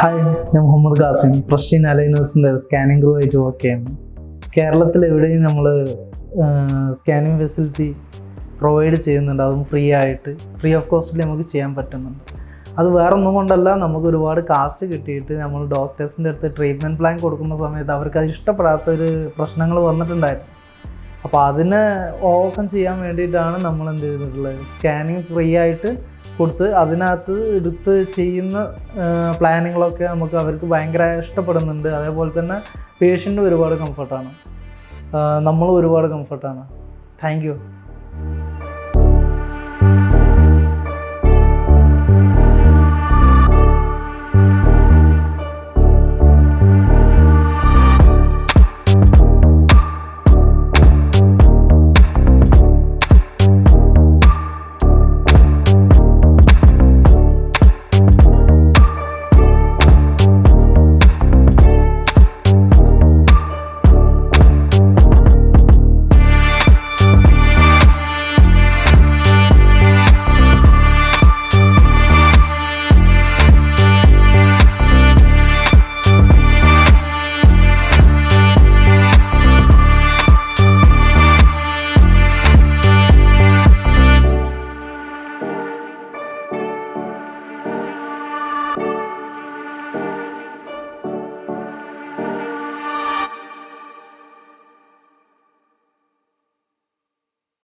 Hi, ഞാൻ Muhammad Kasim. പ്രസ്റ്റീൻ അലൈനേഴ്സിൻ്റെ scanning crew ആയിട്ട് work ചെയ്യുന്നു. കേരളത്തിൽ എവിടെയും നമ്മൾ സ്കാനിങ് ഫെസിലിറ്റി പ്രൊവൈഡ് ചെയ്യുന്നുണ്ട്. അതും ഫ്രീ ഓഫ് കോസ്റ്റിൽ നമുക്ക് ചെയ്യാൻ പറ്റുന്നുണ്ട്. അത് വേറെ ഒന്നും കൊണ്ടല്ല, നമുക്ക് ഒരുപാട് കാസ്റ്റ് കിട്ടിയിട്ട് നമ്മൾ ഡോക്ടേഴ്സിൻ്റെ അടുത്ത് ട്രീറ്റ്മെൻറ്റ് പ്ലാൻ കൊടുക്കുന്ന സമയത്ത് അവർക്ക് അത് ഇഷ്ടപ്പെടാത്തൊരു പ്രശ്നങ്ങൾ വന്നിട്ടുണ്ടായിരുന്നു. അപ്പോൾ അതിനെ ഓവർകം ചെയ്യാൻ വേണ്ടിയിട്ടാണ് നമ്മൾ എന്ത് ചെയ്തിട്ടുള്ളത്, സ്കാനിങ് ഫ്രീ ആയിട്ട് കൊടുത്ത് അതിനകത്ത് എടുത്ത് ചെയ്യുന്ന പ്ലാനുകളൊക്കെ നമുക്ക് അവർക്ക് ഭയങ്കര ഇഷ്ടപ്പെടുന്നുണ്ട്. അതേപോലെ തന്നെ പേഷ്യൻ്റ് ഒരുപാട് കംഫർട്ടാണ്, നമ്മളും ഒരുപാട് കംഫർട്ടാണ്. Thank you.